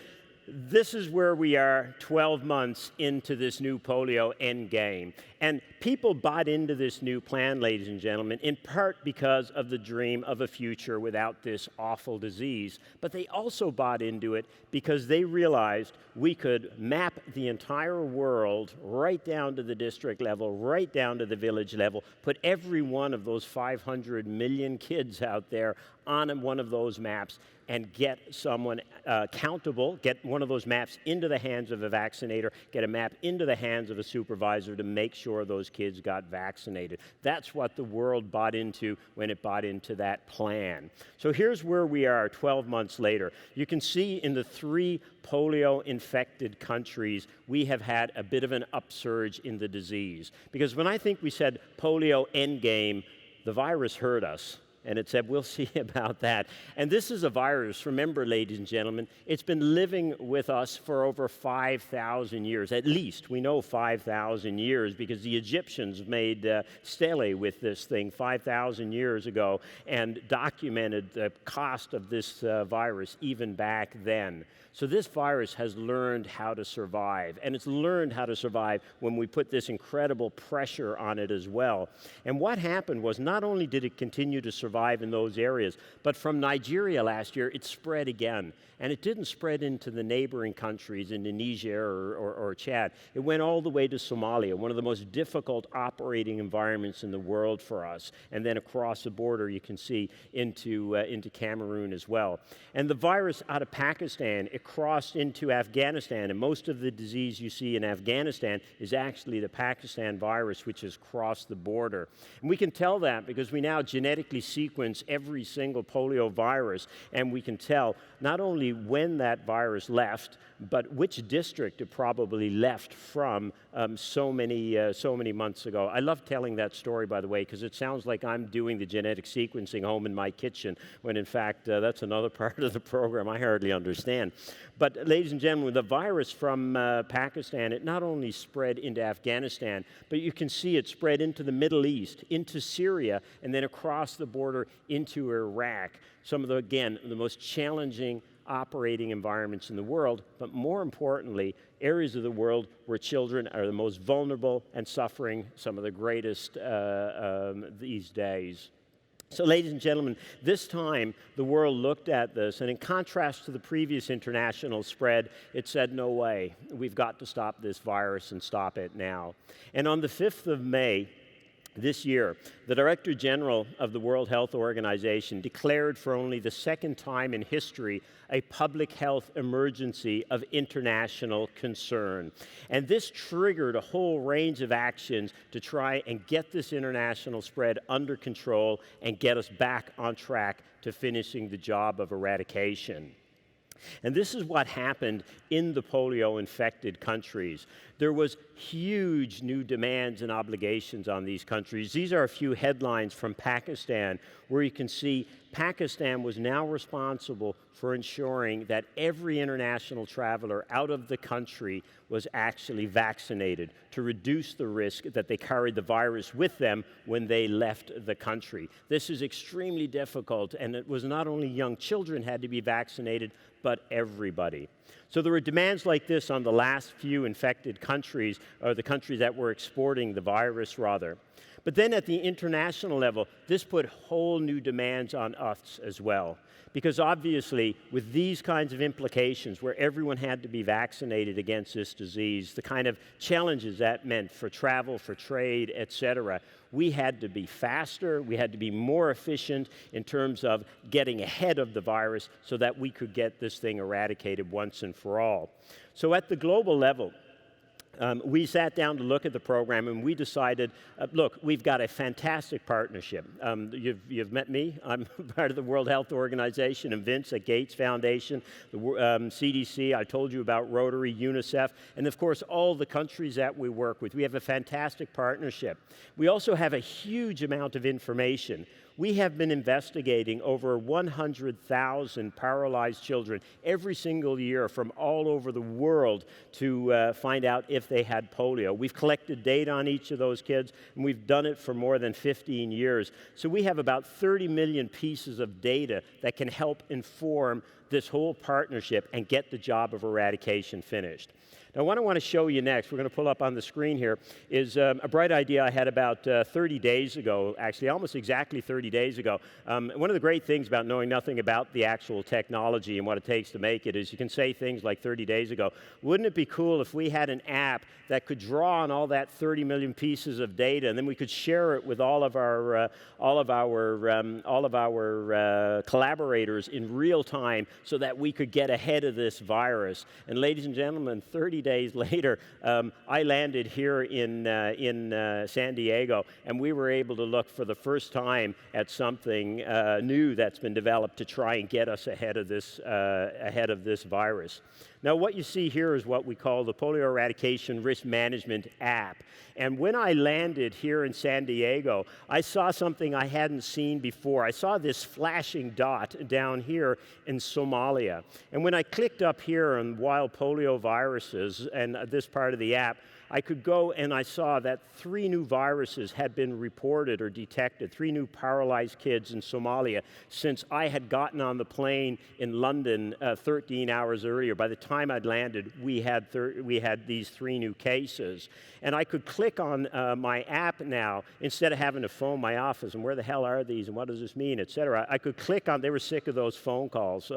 this is where we are 12 months into this new polio end game. And people bought into this new plan, ladies and gentlemen, in part because of the dream of a future without this awful disease. But they also bought into it because they realized we could map the entire world right down to the district level, right down to the village level, put every one of those 500 million kids out there on one of those maps and get someone accountable, get one of those maps into the hands of a vaccinator, get a map into the hands of a supervisor to make sure those kids got vaccinated. That's what the world bought into when it bought into that plan. So here's where we are 12 months later. You can see in the 3 polio-infected countries, we have had a bit of an upsurge in the disease. Because when I think we said polio end game, the virus heard us. And it said, we'll see about that. And this is a virus, remember, ladies and gentlemen, it's been living with us for over 5,000 years, at least. We know 5,000 years because the Egyptians made stele with this thing 5,000 years ago and documented the cost of this virus even back then. So this virus has learned how to survive, and it's learned how to survive when we put this incredible pressure on it as well. And what happened was not only did it continue to survive in those areas, but from Nigeria last year, it spread again. And it didn't spread into the neighboring countries, Indonesia or Chad. It went all the way to Somalia, one of the most difficult operating environments in the world for us. And then across the border, you can see into Cameroon as well. And the virus out of Pakistan, it crossed into Afghanistan. And most of the disease you see in Afghanistan is actually the Pakistan virus, which has crossed the border. And we can tell that because we now genetically sequence every single polio virus, and we can tell not only when that virus left, but which district it probably left from so many months ago. I love telling that story, by the way, because it sounds like I'm doing the genetic sequencing home in my kitchen, when in fact that's another part of the program I hardly understand. But ladies and gentlemen, the virus from Pakistan, it not only spread into Afghanistan, but you can see it spread into the Middle East, into Syria, and then across the border into Iraq. Some of the, again, the most challenging operating environments in the world, but more importantly, areas of the world where children are the most vulnerable and suffering some of the greatest these days. So, ladies and gentlemen, this time the world looked at this, and in contrast to the previous international spread, it said, no way, we've got to stop this virus and stop it now. And on the 5th of May, this year, the Director General of the World Health Organization declared for only the second time in history a public health emergency of international concern. And this triggered a whole range of actions to try and get this international spread under control and get us back on track to finishing the job of eradication. And this is what happened in the polio-infected countries. There was huge new demands and obligations on these countries. These are a few headlines from Pakistan, where you can see Pakistan was now responsible for ensuring that every international traveler out of the country was actually vaccinated to reduce the risk that they carried the virus with them when they left the country. This is extremely difficult, and it was not only young children had to be vaccinated, but everybody. So there were demands like this on the last few infected countries, or the countries that were exporting the virus, rather. But then at the international level, this put whole new demands on us as well. Because obviously, with these kinds of implications, where everyone had to be vaccinated against this disease, the kind of challenges that meant for travel, for trade, etc., we had to be faster, we had to be more efficient in terms of getting ahead of the virus so that we could get this thing eradicated once and for all. So at the global level, we sat down to look at the program, and we decided, look, we've got a fantastic partnership. You've met me. I'm part of the World Health Organization, and Vince at Gates Foundation, the CDC. I told you about Rotary, UNICEF, and of course all the countries that we work with. We have a fantastic partnership. We also have a huge amount of information. We have been investigating over 100,000 paralyzed children every single year from all over the world to find out if they had polio. We've collected data on each of those kids, and we've done it for more than 15 years. So we have about 30 million pieces of data that can help inform this whole partnership and get the job of eradication finished. Now, what I want to show you next, we're going to pull up on the screen here, is a bright idea I had about 30 days ago, actually almost exactly 30 days ago. One of the great things about knowing nothing about the actual technology and what it takes to make it is you can say things like 30 days ago. Wouldn't it be cool if we had an app that could draw on all that 30 million pieces of data, and then we could share it with all of our collaborators in real time so that we could get ahead of this virus? And ladies and gentlemen, 30 days later, I landed here in San Diego, and we were able to look for the first time at something new that's been developed to try and get us ahead of this virus. Now, what you see here is what we call the Polio Eradication Risk Management app. And when I landed here in San Diego, I saw something I hadn't seen before. I saw this flashing dot down here in Somalia. And when I clicked up here on wild polio viruses and this part of the app, I could go and I saw that 3 new viruses had been reported or detected, 3 new paralyzed kids in Somalia since I had gotten on the plane in London 13 hours earlier. By the time I'd landed, we had these 3 new cases. And I could click on my app now, instead of having to phone my office, and where the hell are these, and what does this mean, et cetera. I could click on, they were sick of those phone calls.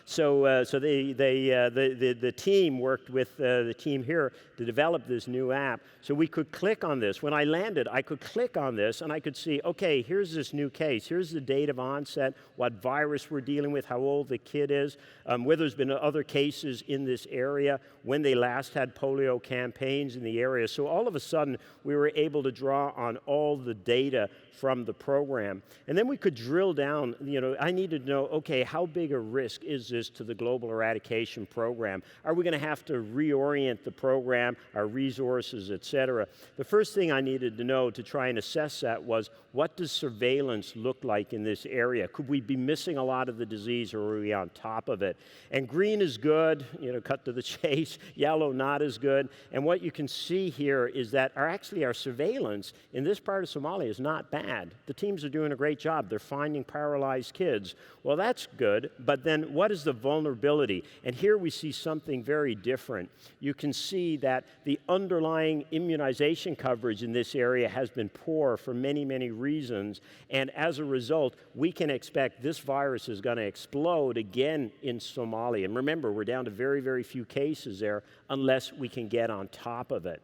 So the team worked with the team here to develop this new app, so we could click on this. When I landed, I could click on this, and I could see, okay, here's this new case. Here's the date of onset, what virus we're dealing with, how old the kid is, whether there's been other cases in this area, when they last had polio campaigns in the area. So all of a sudden, we were able to draw on all the data from the program. And then we could drill down, I needed to know, okay, how big a risk is this to the global eradication program? Are we going to have to reorient the program, our resources, et cetera? The first thing I needed to know to try and assess that was, what does surveillance look like in this area? Could we be missing a lot of the disease, or are we on top of it? And green is good, cut to the chase. Yellow, not as good. And what you can see here is that our surveillance in this part of Somalia is not bad. The teams are doing a great job. They're finding paralyzed kids. Well, that's good, but then what is the vulnerability? And here we see something very different. You can see that the underlying immunization coverage in this area has been poor for many, many reasons, and as a result, we can expect this virus is going to explode again in Somalia. And remember, we're down to very, very few cases there unless we can get on top of it.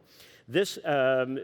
This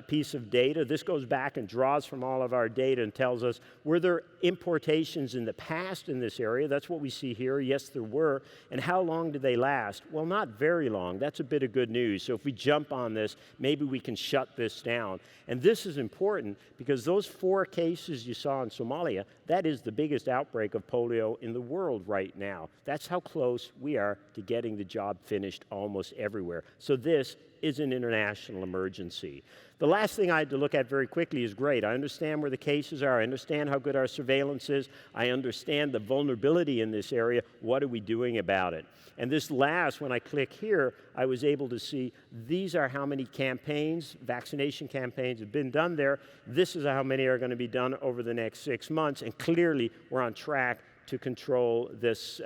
piece of data, this goes back and draws from all of our data and tells us, were there importations in the past in this area? That's what we see here. Yes, there were. And how long did they last? Well, not very long. That's a bit of good news. So if we jump on this, maybe we can shut this down. And this is important because those 4 cases you saw in Somalia, that is the biggest outbreak of polio in the world right now. That's how close we are to getting the job finished almost everywhere. So this is an international emergency. The last thing I had to look at very quickly is great. I understand where the cases are. I understand how good our surveillance is. I understand the vulnerability in this area. What are we doing about it? And this last, when I click here, I was able to see these are how many campaigns, vaccination campaigns have been done there. This is how many are going to be done over the next 6 months. And clearly, we're on track to control this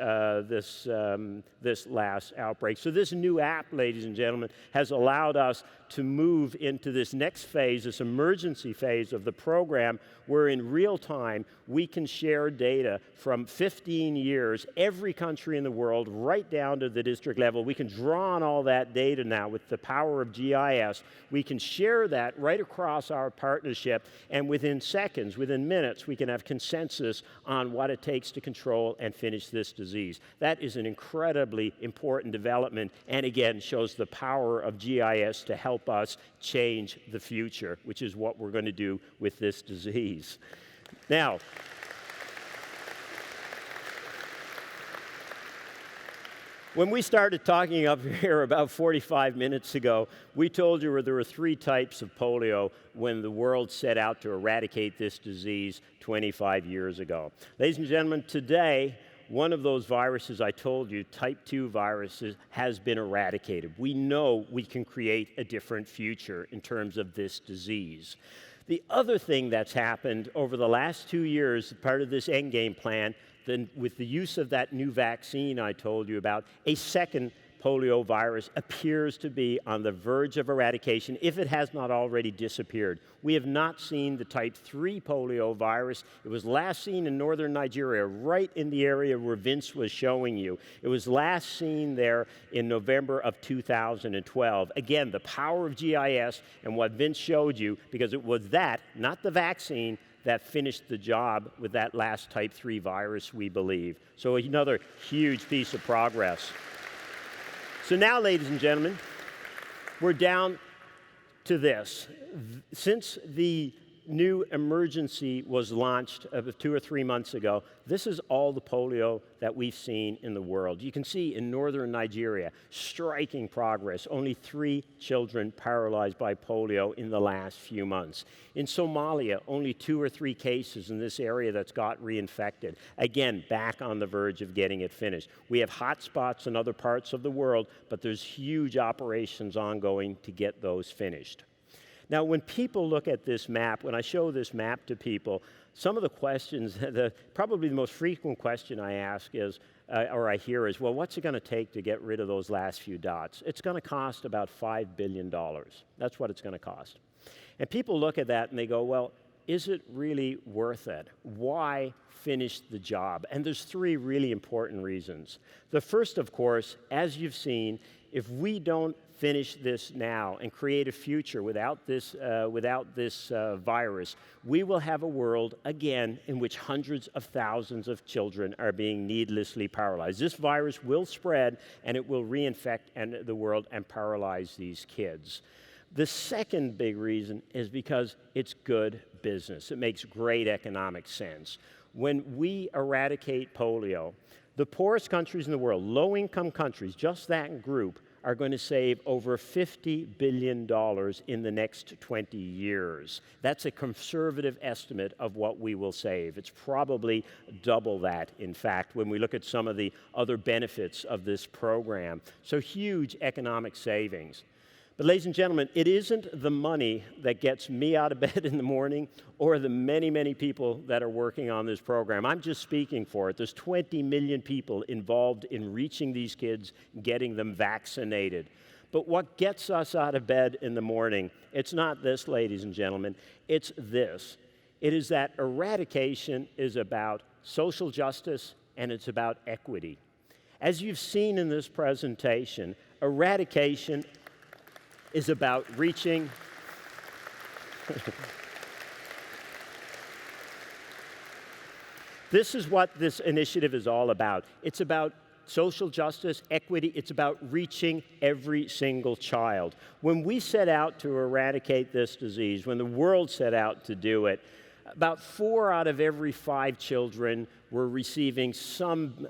last outbreak. So this new app, ladies and gentlemen, has allowed us to move into this next phase, this emergency phase of the program, where in real time we can share data from 15 years, every country in the world, right down to the district level. We can draw on all that data now with the power of GIS. We can share that right across our partnership, and within seconds, within minutes, we can have consensus on what it takes to control and finish this disease. That is an incredibly important development, and again, shows the power of GIS to help us change the future, which is what we're going to do with this disease. Now, when we started talking up here about 45 minutes ago, we told you there were 3 types of polio when the world set out to eradicate this disease 25 years ago. Ladies and gentlemen, today, one of those viruses I told you, type 2 viruses, has been eradicated. We know we can create a different future in terms of this disease. The other thing that's happened over the last 2 years, part of this End Game plan, then with the use of that new vaccine I told you about, a second polio virus appears to be on the verge of eradication if it has not already disappeared. We have not seen the type 3 polio virus. It was last seen in northern Nigeria, right in the area where Vince was showing you. It was last seen there in November of 2012. Again, the power of GIS and what Vince showed you, because it was that, not the vaccine, that finished the job with that last type 3 virus, we believe. So another huge piece of progress. So now, ladies and gentlemen, we're down to this. Since the new emergency was launched 2 or 3 months ago, this is all the polio that we've seen in the world. You can see in northern Nigeria, striking progress, only 3 children paralyzed by polio in the last few months. In Somalia, only 2 or 3 cases in this area that's got reinfected. Again, back on the verge of getting it finished. We have hot spots in other parts of the world, but there's huge operations ongoing to get those finished. Now, when people look at this map, when I show this map to people, some of the questions, probably the most frequent question I ask is, or I hear is, well, what's it going to take to get rid of those last few dots? It's going to cost about $5 billion. That's what it's going to cost. And people look at that and they go, well, is it really worth it? Why finish the job? And there's 3 really important reasons. The first, of course, as you've seen, if we don't finish this now and create a future without this virus, we will have a world, again, in which hundreds of thousands of children are being needlessly paralyzed. This virus will spread, and it will reinfect the world and paralyze these kids. The second big reason is because it's good business. It makes great economic sense. When we eradicate polio, the poorest countries in the world, low-income countries, just that group, are going to save over $50 billion in the next 20 years. That's a conservative estimate of what we will save. It's probably double that, in fact, when we look at some of the other benefits of this program. So huge economic savings. But ladies and gentlemen, it isn't the money that gets me out of bed in the morning or the many, many people that are working on this program. I'm just speaking for it. There's 20 million people involved in reaching these kids, getting them vaccinated. But what gets us out of bed in the morning, it's not this, ladies and gentlemen, it's this. It is that eradication is about social justice and it's about equity. As you've seen in this presentation, eradication is about reaching This is what this initiative is all about. It's about social justice, equity. It's about reaching every single child. When we set out to eradicate this disease, when the world set out to do it, about 4 out of every 5 children were receiving some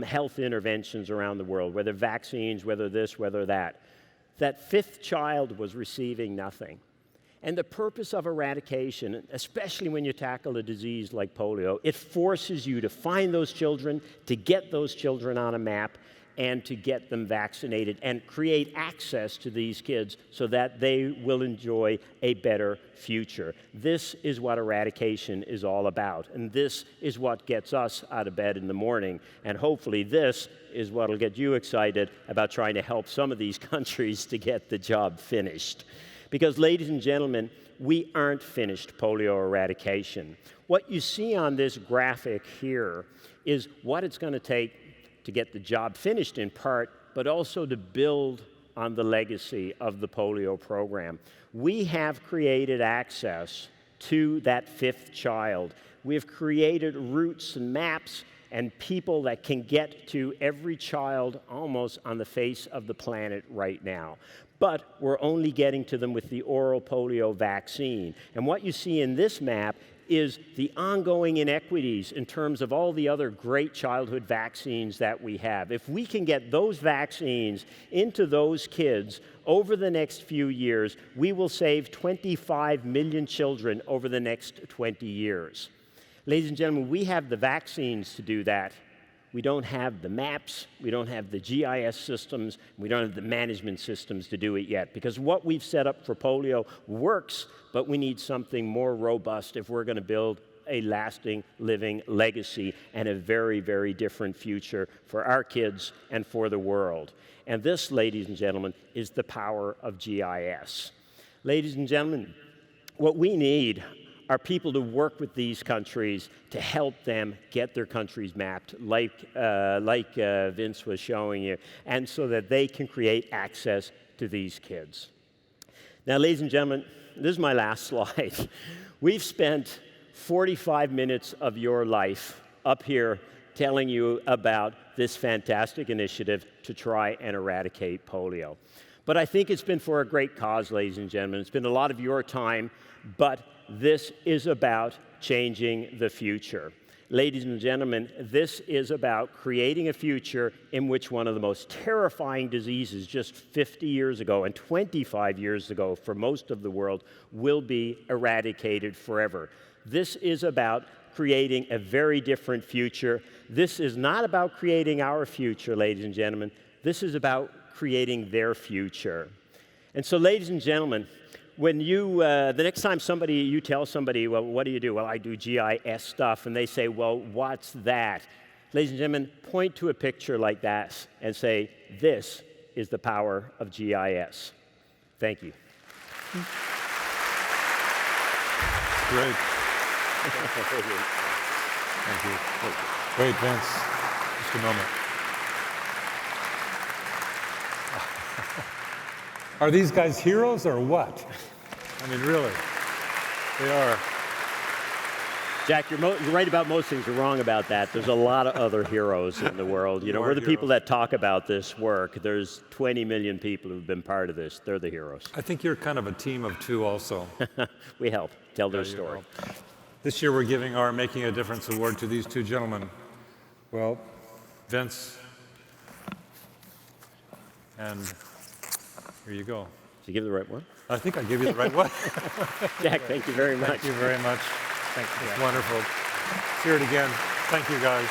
health interventions around the world, whether vaccines, whether this, whether that. That 5th child was receiving nothing. And the purpose of eradication, especially when you tackle a disease like polio, it forces you to find those children, to get those children on a map, and to get them vaccinated and create access to these kids so that they will enjoy a better future. This is what eradication is all about, and this is what gets us out of bed in the morning, and hopefully this is what will get you excited about trying to help some of these countries to get the job finished. Because, ladies and gentlemen, we aren't finished polio eradication. What you see on this graphic here is what it's going to take to get the job finished in part, but also to build on the legacy of the polio program. We have created access to that 5th child. We have created routes and maps and people that can get to every child almost on the face of the planet right now. But we're only getting to them with the oral polio vaccine. And what you see in this map is the ongoing inequities in terms of all the other great childhood vaccines that we have. If we can get those vaccines into those kids over the next few years, we will save 25 million children over the next 20 years. Ladies and gentlemen, we have the vaccines to do that. We don't have the maps, we don't have the GIS systems, we don't have the management systems to do it yet, because what we've set up for polio works, but we need something more robust if we're going to build a lasting, living legacy and a very, very different future for our kids and for the world. And this, ladies and gentlemen, is the power of GIS. Ladies and gentlemen, what we need are people to work with these countries to help them get their countries mapped, like Vince was showing you, and so that they can create access to these kids. Now, ladies and gentlemen, this is my last slide. We've spent 45 minutes of your life up here telling you about this fantastic initiative to try and eradicate polio. But I think it's been for a great cause, ladies and gentlemen. It's been a lot of your time, but this is about changing the future. Ladies and gentlemen, this is about creating a future in which one of the most terrifying diseases just 50 years ago and 25 years ago for most of the world will be eradicated forever. This is about creating a very different future. This is not about creating our future, ladies and gentlemen. This is about creating their future. And so, ladies and gentlemen, when you, the next time you tell somebody, well, what do you do? Well, I do GIS stuff, and they say, well, what's that? Ladies and gentlemen, point to a picture like that and say, this is the power of GIS. Thank you. Great. Thank you. Wait, Vince, just a moment. Are these guys heroes or what? I mean, really, they are. Jack, you're right about most things. You're wrong about that. There's a lot of other heroes in the world. You know, we're the people that talk about this work. There's 20 million people who've been part of this. They're the heroes. I think you're kind of a team of two also. We help tell their story. This year we're giving our Making a Difference award to these two gentlemen. Well, Vince, and here you go. Did you give the right one? I think I gave you the right one. Jack, thank you very much. Thank you very much. Thanks. It's wonderful. Let's hear it again. Thank you, guys.